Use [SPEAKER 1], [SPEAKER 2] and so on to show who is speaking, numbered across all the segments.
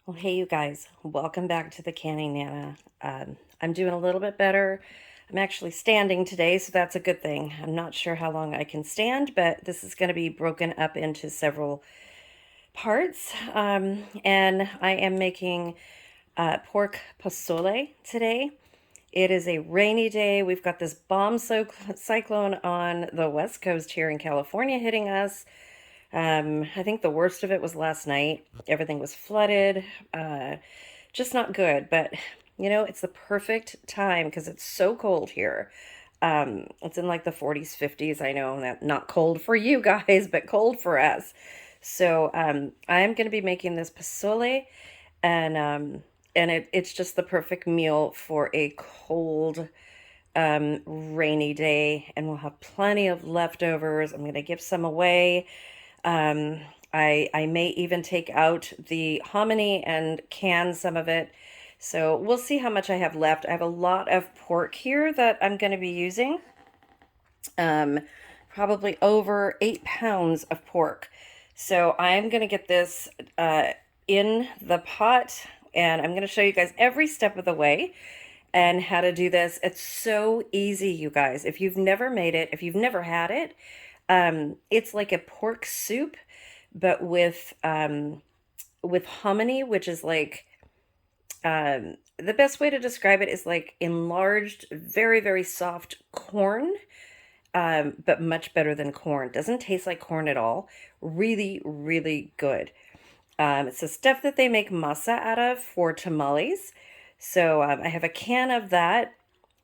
[SPEAKER 1] Well, hey, you guys, welcome back to the Canning Nana. I'm doing a little bit better. I'm actually standing today, so that's a good thing. I'm not sure how long I can stand, but this is going to be broken up into several parts. And I am making pork pozole today. It is a rainy day. We've got this bomb cyclone on the West Coast here in California hitting us. I think the worst of it was last night. Everything was flooded. Just not good, but it's the perfect time because it's so cold here. It's in like the 40s, 50s. I know that not cold for you guys, but cold for us. So I'm going to be making this pozole, and it's just the perfect meal for a cold, rainy day, and we'll have plenty of leftovers. I'm going to give some away. Um, I may even take out the hominy and can some of it. So we'll see how much I have left. I have a lot of pork here that I'm going to be using. Um, Probably over 8 pounds of pork. So I'm going to get this in the pot, and I'm going to show you guys every step of the way and how to do this. It's so easy, you guys. If you've never made it, if you've never had it, it's like a pork soup, but with hominy, which is like the best way to describe it is like enlarged, very, very soft corn, but much better than corn. Doesn't taste like corn at all. Really, really good. It's the stuff that they make masa out of for tamales. So I have a can of that,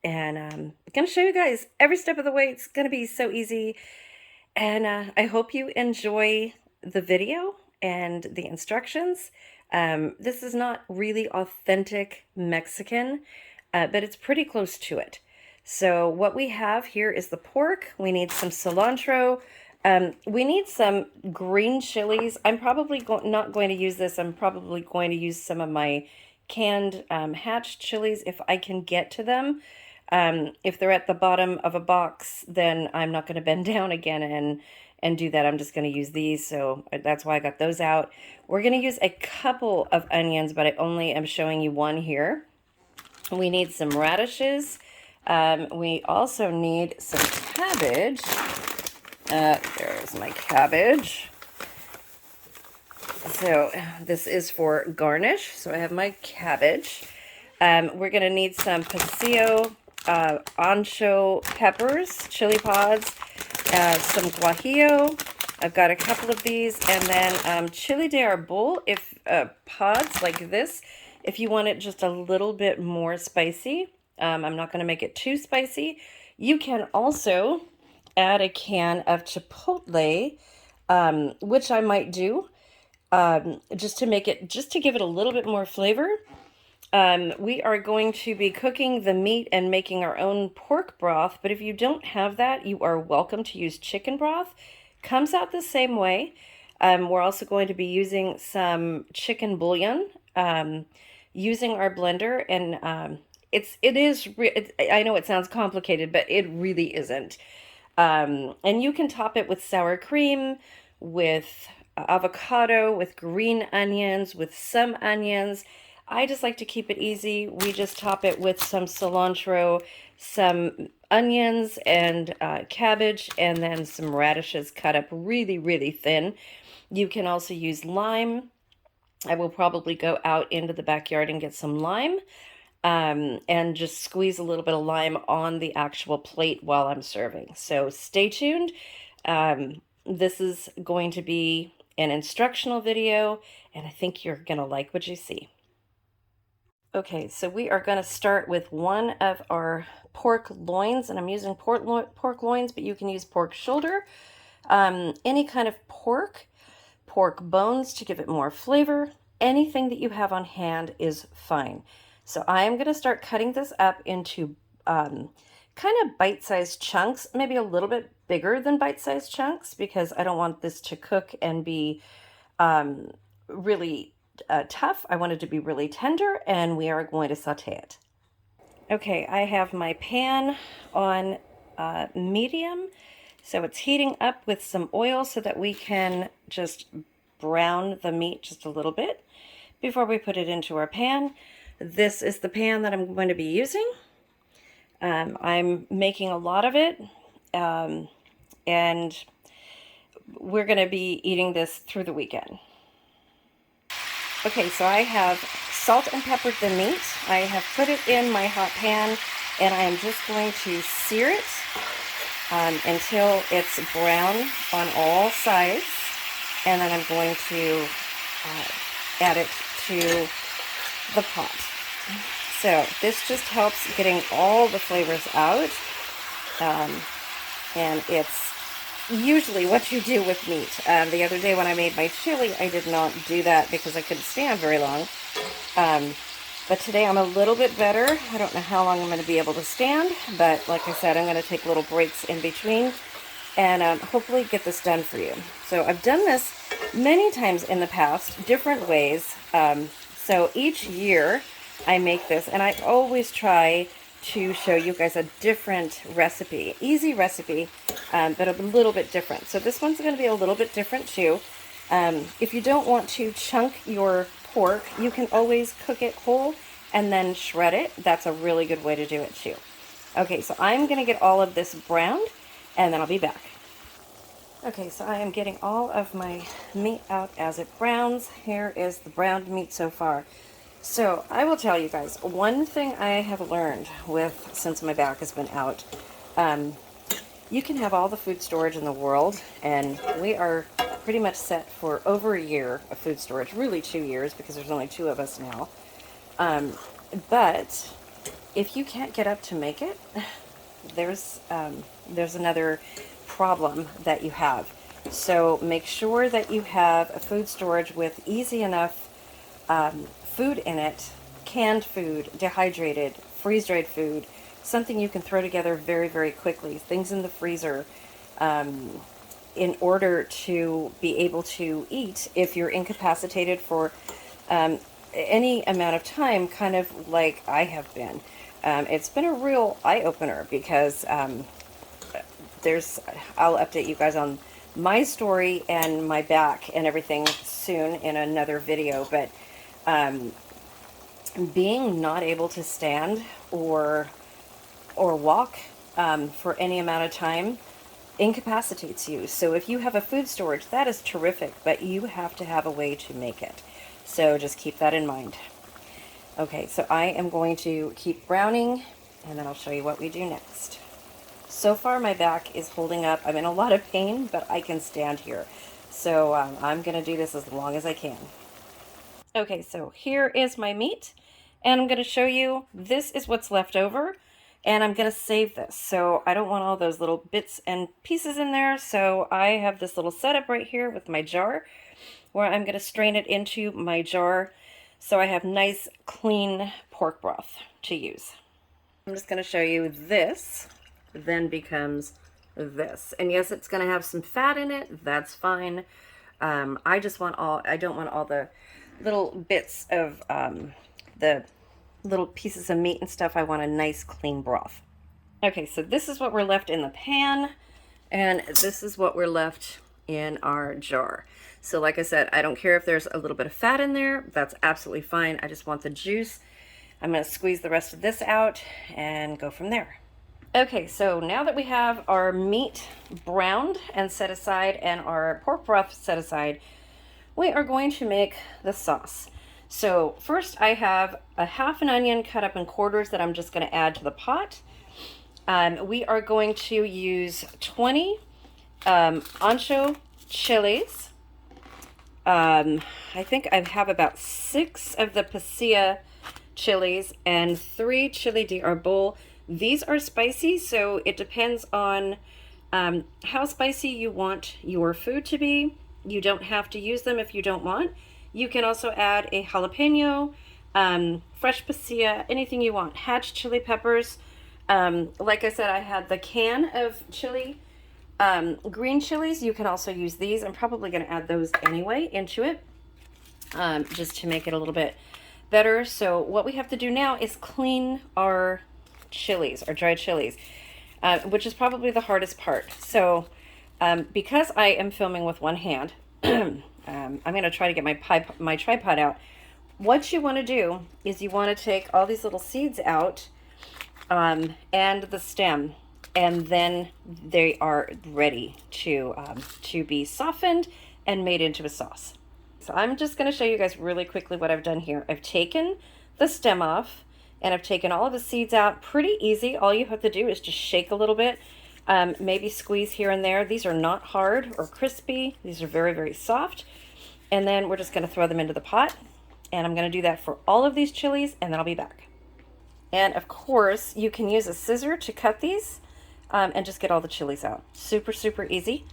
[SPEAKER 1] and I'm going to show you guys every step of the way. It's going to be so easy. And I hope you enjoy the video and the instructions. This is not really authentic Mexican, but it's pretty close to it. So what we have here is the pork. We need some cilantro. We need some green chilies. I'm probably not going to use this. I'm probably going to use some of my canned hatch chilies if I can get to them. If they're at the bottom of a box, then I'm not going to bend down again and do that. I'm just going to use these, so that's why I got those out. We're going to use a couple of onions, but I only am showing you one here. We need some radishes. We also need some cabbage. There's my cabbage. So this is for garnish. So I have my cabbage. We're going to need some pasilla, ancho peppers, chili pods, some guajillo. I've got a couple of these, and then chili de arbol, if pods like this, if you want it just a little bit more spicy. I'm not going to make it too spicy. You can also add a can of chipotle, which I might do, just to give it a little bit more flavor. We are going to be cooking the meat and making our own pork broth, but if you don't have that, you are welcome to use chicken broth. Comes out the same way. We're also going to be using some chicken bouillon, using our blender, and I know it sounds complicated, but it really isn't. And you can top it with sour cream, with avocado, with green onions, with some onions. I just like to keep it easy. We just top it with some cilantro, some onions, and cabbage, and then some radishes cut up really, really thin. You can also use lime. I will probably go out into the backyard and get some lime, and just squeeze a little bit of lime on the actual plate while I'm serving. So stay tuned. This is going to be an instructional video, and I think you're going to like what you see. Okay, so we are going to start with one of our pork loins, and I'm using pork loins, but you can use pork shoulder, any kind of pork bones to give it more flavor. Anything that you have on hand is fine. So I am going to start cutting this up into kind of bite-sized chunks, maybe a little bit bigger than bite-sized chunks, because I don't want this to cook and be really tough. I want it to be really tender, and we are going to saute it. Okay, I have my pan on medium, so it's heating up with some oil so that we can just brown the meat just a little bit. before we put it into our pan. This is the pan that I'm going to be using. I'm making a lot of it, and we're going to be eating this through the weekend. Okay, so I have salt and peppered the meat. I have put it in my hot pan, and I am just going to sear it until it's brown on all sides, and then I'm going to add it to the pot. So this just helps getting all the flavors out, and it's usually what you do with meat. The other day when I made my chili, I did not do that because I couldn't stand very long. But today I'm a little bit better. I don't know how long I'm going to be able to stand, but like I said, I'm going to take little breaks in between and hopefully get this done for you. So I've done this many times in the past, different ways. So each year I make this, and I always try to show you guys a different recipe, easy recipe, but a little bit different. So this one's going to be a little bit different too. If you don't want to chunk your pork, you can always cook it whole and then shred it. That's a really good way to do it too. Okay, so I'm going to get all of this browned, and then I'll be back. Okay, so I am getting all of my meat out as it browns. Here is the browned meat so far. So I will tell you guys, one thing I have learned since my back has been out, you can have all the food storage in the world, and we are pretty much set for over a year of food storage, really 2 years because there's only 2 of us now. But if you can't get up to make it, there's another problem that you have. So make sure that you have a food storage with easy enough food in it, canned food, dehydrated, freeze-dried food, something you can throw together very, very quickly, things in the freezer, in order to be able to eat if you're incapacitated for any amount of time, kind of like I have been. It's been a real eye-opener because I'll update you guys on my story and my back and everything soon in another video, but being not able to stand or walk for any amount of time incapacitates you. So if you have a food storage, that is terrific, but you have to have a way to make it. So just keep that in mind. Okay, so I am going to keep browning, and then I'll show you what we do next. So far my back is holding up. I'm in a lot of pain, but I can stand here. So I'm going to do this as long as I can. Okay, so here is my meat, and I'm going to show you this is what's left over, and I'm going to save this. So I don't want all those little bits and pieces in there, so I have this little setup right here with my jar where I'm going to strain it into my jar so I have nice, clean pork broth to use. I'm just going to show you this, then becomes this. And yes, it's going to have some fat in it. That's fine. I don't want all the little bits of the little pieces of meat and stuff. I want a nice clean broth. Okay, so this is what we're left in the pan, and this is what we're left in our jar. So like I said, I don't care if there's a little bit of fat in there. That's absolutely fine. I just want the juice. I'm going to squeeze the rest of this out and go from there. Okay, so now that we have our meat browned and set aside and our pork broth set aside, we are going to make the sauce. So first I have a half an onion cut up in quarters that I'm just going to add to the pot. We are going to use 20 ancho chilies. I think I have about 6 of the pasilla chilies and 3 chili de arbol. These are spicy, so it depends on how spicy you want your food to be. You don't have to use them if you don't want. You can also add a jalapeno, fresh pasilla, anything you want. Hatch chili peppers. Like I said, I had the can of chili, green chilies. You can also use these. I'm probably going to add those anyway into it, just to make it a little bit better. So what we have to do now is clean our chilies, our dried chilies, which is probably the hardest part. So because I am filming with one hand, I'm going to try to get my tripod out. what you want to do is you want to take all these little seeds out and the stem, and then they are ready to be softened and made into a sauce. So I'm just going to show you guys really quickly what I've done here. I've taken the stem off and I've taken all of the seeds out. Pretty easy. All you have to do is just shake a little bit, maybe squeeze here and there. These are not hard or crispy. These are very, very soft. And then we're just going to throw them into the pot. And I'm going to do that for all of these chilies, and then I'll be back. And of course, you can use a scissor to cut these and just get all the chilies out. Super, super easy.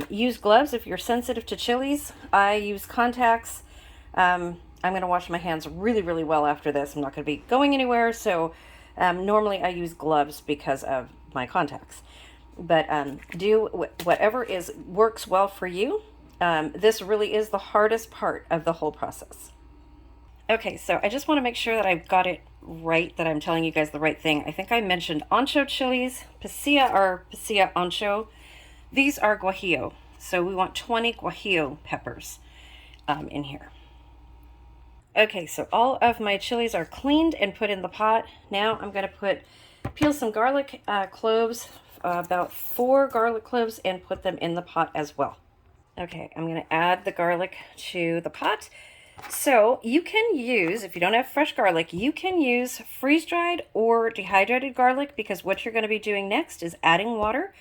[SPEAKER 1] Use gloves if you're sensitive to chilies. I use contacts. I'm going to wash my hands really, really well after this. I'm not going to be going anywhere, so normally I use gloves because of my contacts. But do whatever works well for you. This really is the hardest part of the whole process. Okay, so I just want to make sure that I've got it right, that I'm telling you guys the right thing. I think I mentioned ancho chilies. Pasilla are pasilla ancho. These are guajillo. So we want 20 guajillo peppers in here. Okay, so all of my chilies are cleaned and put in the pot. Now I'm going to peel some garlic cloves, about 4 garlic cloves, and put them in the pot as well. Okay, I'm going to add the garlic to the pot. So you can use, if you don't have fresh garlic, you can use freeze-dried or dehydrated garlic, because what you're going to be doing next is adding water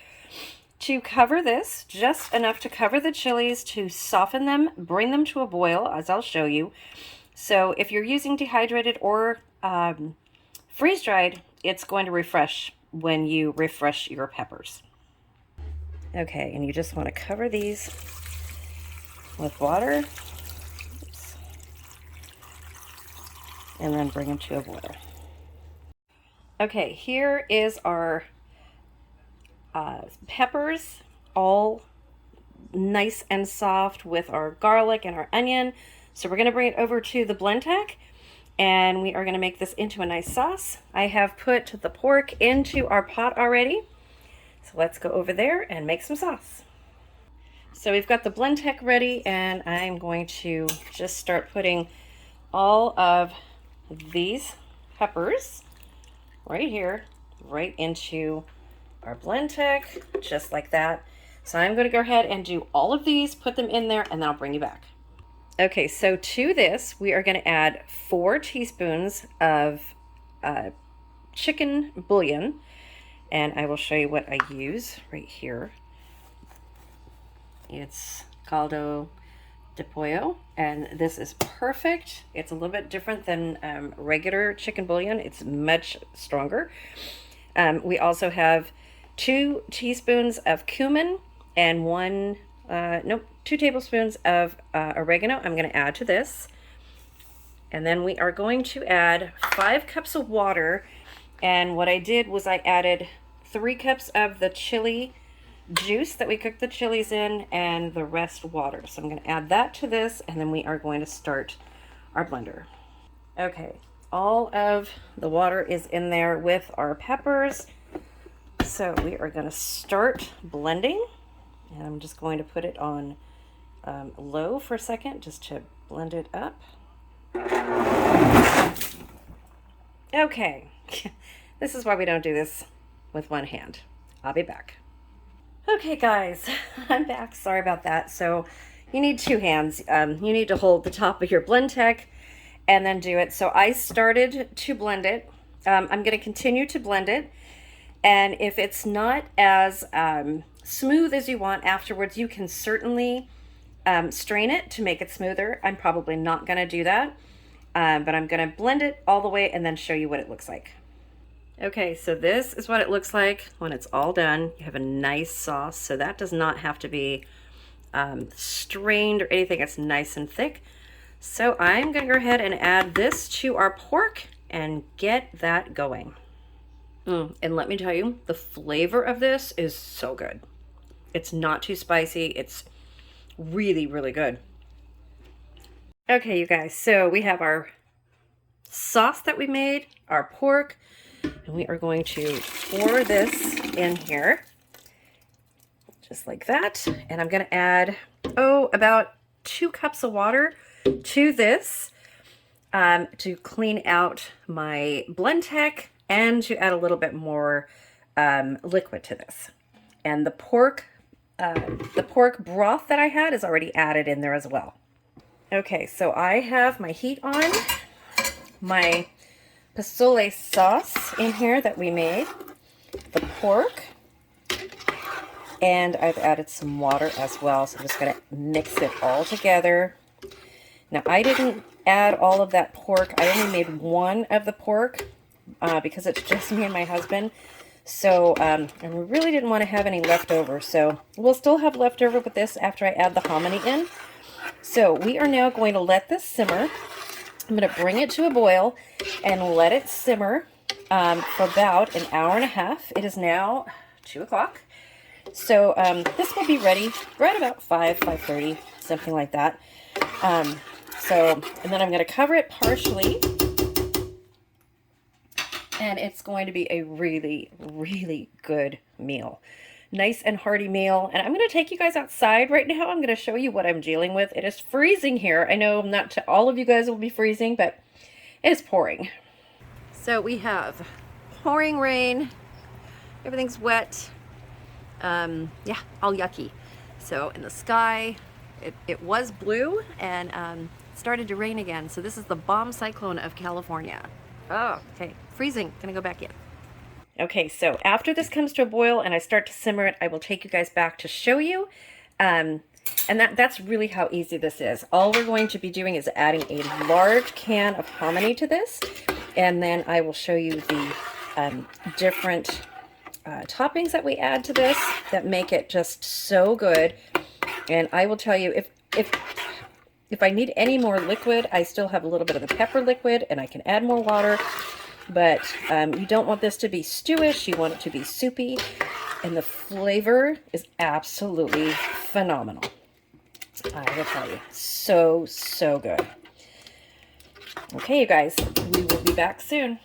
[SPEAKER 1] to cover this, just enough to cover the chilies, to soften them, bring them to a boil, as I'll show you. So if you're using dehydrated or freeze-dried, it's going to refresh when you refresh your peppers. Okay, and you just want to cover these with water. Oops. And then bring them to a boil. Okay, here is our peppers, all nice and soft with our garlic and our onion. So we're going to bring it over to the Blendtec, and we are going to make this into a nice sauce. I have put the pork into our pot already. So let's go over there and make some sauce. So we've got the Blendtec ready, and I'm going to just start putting all of these peppers right here, right into our Blendtec, just like that. So I'm going to go ahead and do all of these, put them in there, and then I'll bring you back. Okay, so to this, we are going to add 4 teaspoons of chicken bouillon, and I will show you what I use right here. It's caldo de pollo, and this is perfect. It's a little bit different than regular chicken bouillon. It's much stronger. We also have 2 teaspoons of cumin and 2 tablespoons of oregano. I'm going to add to this. And then we are going to add 5 cups of water. And what I did was I added 3 cups of the chili juice that we cooked the chilies in, and the rest water. So I'm going to add that to this, and then we are going to start our blender. Okay, all of the water is in there with our peppers. So we are going to start blending, and I'm just going to put it on low for a second just to blend it up. Okay, this is why we don't do this with one hand. I'll be back. Okay guys, I'm back. Sorry about that. So you need 2 hands. You need to hold the top of your Blendtec and then do it. So I started to blend it. I'm going to continue to blend it. And if it's not as smooth as you want afterwards, you can certainly strain it to make it smoother. I'm probably not going to do that, but I'm going to blend it all the way and then show you what it looks like. Okay, so this is what it looks like when it's all done. You have a nice sauce, so that does not have to be strained or anything. It's nice and thick. So I'm going to go ahead and add this to our pork and get that going. And let me tell you, the flavor of this is so good. It's not too spicy. It's really, really good. Okay, you guys, so we have our sauce that we made, our pork, and we are going to pour this in here, just like that. And I'm going to add, about 2 cups of water to this. to clean out my Blendtec and to add a little bit more liquid to this. And the pork broth that I had is already added in there as well. Okay, so I have my heat on, my pozole sauce in here that we made, the pork, and I've added some water as well. So I'm just going to mix it all together. Now, I didn't add all of that pork. I only made one of the pork because it's just me and my husband. So, and we really didn't want to have any leftover. So we'll still have leftover with this after I add the hominy in. So we are now going to let this simmer. I'm going to bring it to a boil and let it simmer for about an hour and a half. It is now 2 o'clock. So this will be ready right about 5:30, something like that. And then I'm going to cover it partially. And it's going to be a really, really good meal. Nice and hearty meal. And I'm going to take you guys outside right now. I'm going to show you what I'm dealing with. It is freezing here. I know not to all of you guys will be freezing, but it is pouring. So we have pouring rain. Everything's wet. Yeah, all yucky. So in the sky, it was blue and it started to rain again. So this is the bomb cyclone of California. Oh, okay. Freezing. Gonna go back in. Okay, so after this comes to a boil and I start to simmer it, I will take you guys back to show you. And that's really how easy this is. All we're going to be doing is adding a large can of hominy to this. And then I will show you the different toppings that we add to this that make it just so good. And I will tell you, if I need any more liquid, I still have a little bit of the pepper liquid and I can add more water. But you don't want this to be stewish. You want it to be soupy. And the flavor is absolutely phenomenal. I will tell you. So, so good. Okay, you guys. We will be back soon.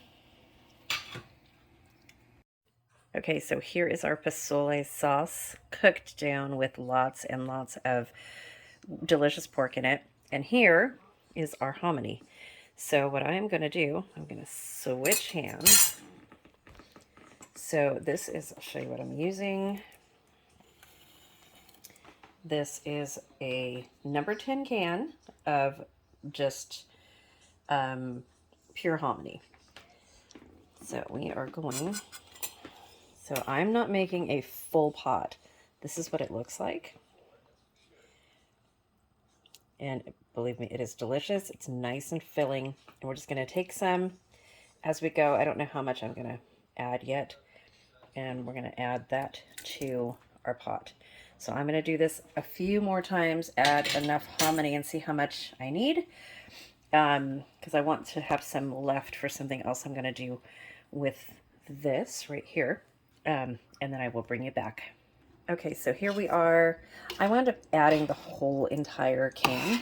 [SPEAKER 1] Okay, so here is our pozole sauce cooked down with lots and lots of delicious pork in it. And here is our hominy. So what I'm going to do, I'm going to switch hands. So this is, I'll show you what I'm using. This is a number 10 can of just pure hominy. So we are going, so I'm not making a full pot. This is what it looks like. And believe me, it is delicious. It's nice and filling. And we're just going to take some as we go. I don't know how much I'm going to add yet. And we're going to add that to our pot. So I'm going to do this a few more times, add enough hominy and see how much I need. Because I want to have some left for something else I'm going to do with this right here. And then I will bring you back. Okay, so here we are. I wound up adding the whole entire can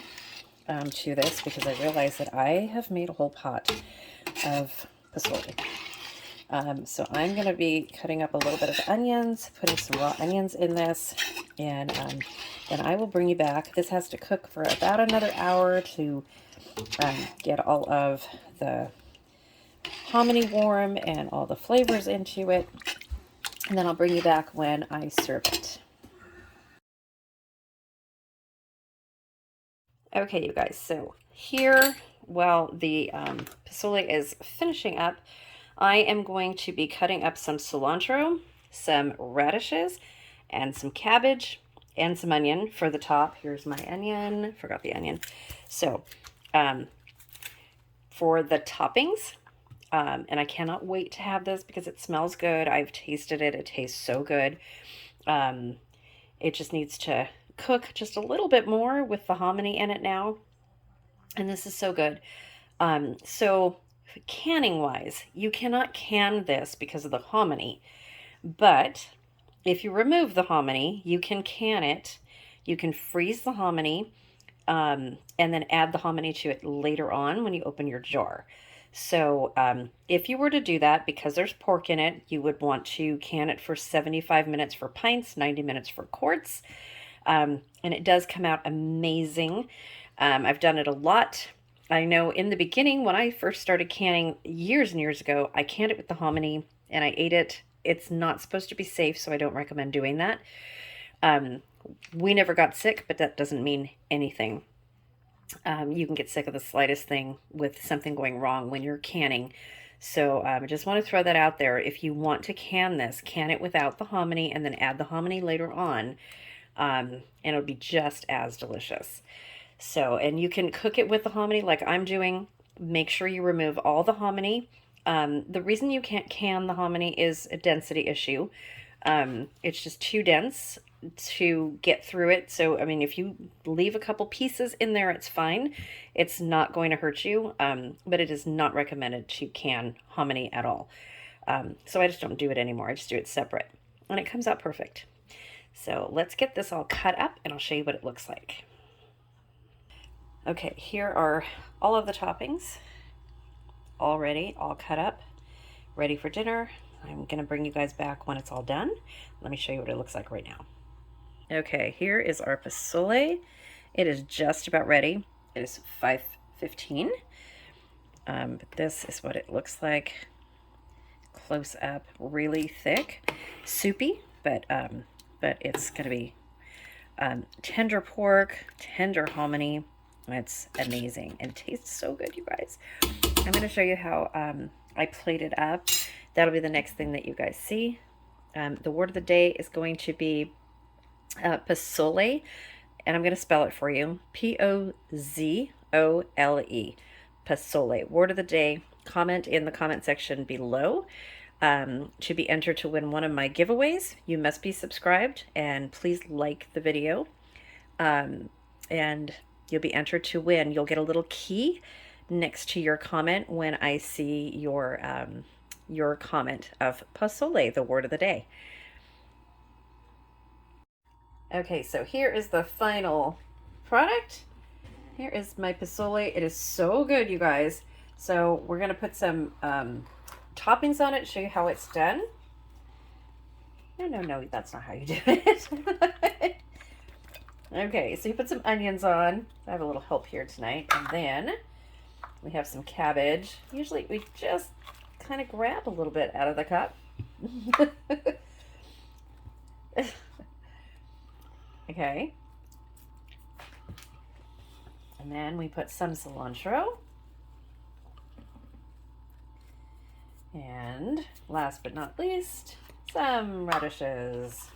[SPEAKER 1] to this because I realized that I have made a whole pot of pozole. So I'm going to be cutting up a little bit of onions, putting some raw onions in this, and then I will bring you back. This has to cook for about another hour to get all of the hominy warm and all the flavors into it. And then I'll bring you back when I serve it. Okay, you guys, so here, while the pozole is finishing up, I am going to be cutting up some cilantro, some radishes, and some cabbage, and some onion for the top. Here's my onion. Forgot the onion. So, for the toppings, and I cannot wait to have this because it smells good. I've tasted it. It tastes so good. It just needs to cook just a little bit more with the hominy in it now. And this is so good. So canning wise, you cannot can this because of the hominy. But if you remove the hominy, you can can it. You can freeze the hominy and then add the hominy to it later on when you open your jar. So if you were to do that, because there's pork in it, you would want to can it for 75 minutes for pints, 90 minutes for quarts. And it does come out amazing. I've done it a lot I know in the beginning, when I first started canning years and years ago, I canned it with the hominy and I ate it. It's not supposed to be safe, so I don't recommend doing that. Um, we never got sick, but that doesn't mean anything. You can get sick of the slightest thing with something going wrong when you're canning. So I just want to throw that out there. If you want to can this, can it without the hominy and then add the hominy later on. And it'll be just as delicious. So, and you can cook it with the hominy like I'm doing. Make sure you remove all the hominy. The reason you can't can the hominy is a density issue. It's just too dense to get through it. So, I mean, if you leave a couple pieces in there, it's fine. It's not going to hurt you, but it is not recommended to can hominy at all. So I just don't do it anymore. I just do it separate, and it comes out perfect. So let's get this all cut up, and I'll show you what it looks like. Okay, here are all of the toppings already all cut up, ready for dinner. I'm going to bring you guys back when it's all done. Let me show you what it looks like right now. Okay, here is our pozole. It is just about ready. It is 5:15. But this is what it looks like. Close up, really thick, soupy, but it's going to be tender pork, tender hominy. It's amazing and it tastes so good, you guys. I'm going to show you how I plate it up. That'll be the next thing that you guys see. The word of the day is going to be pozole, and I'm going to spell it for you. Pozole. Pozole. Word of the day. Comment in the comment section below to be entered to win one of my giveaways. You must be subscribed, and please like the video. And you'll be entered to win. You'll get a little key next to your comment when I see your comment of pozole, the word of the day. Okay, so here is the final product. Here is my pozole. It is so good, you guys. So we're going to put some toppings on it, show you how it's done. No, that's not how you do it. Okay, so you put some onions on. I have a little help here tonight. And then we have some cabbage. Usually we just kind of grab a little bit out of the cup. Okay. And then we put some cilantro. And last but not least, some radishes.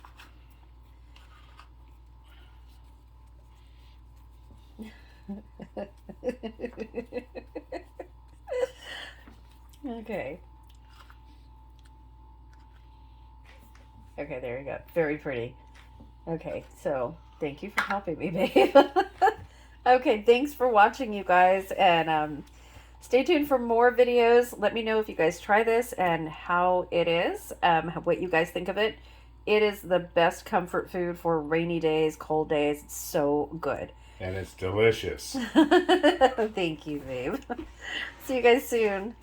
[SPEAKER 1] Okay. Okay, there you go. Very pretty. Okay, so thank you for helping me, babe. Okay, thanks for watching, you guys, and stay tuned for more videos. Let me know if you guys try this and how it is, what you guys think of it. It is the best comfort food for rainy days, cold days. It's so good.
[SPEAKER 2] And it's delicious.
[SPEAKER 1] Thank you, babe. See you guys soon.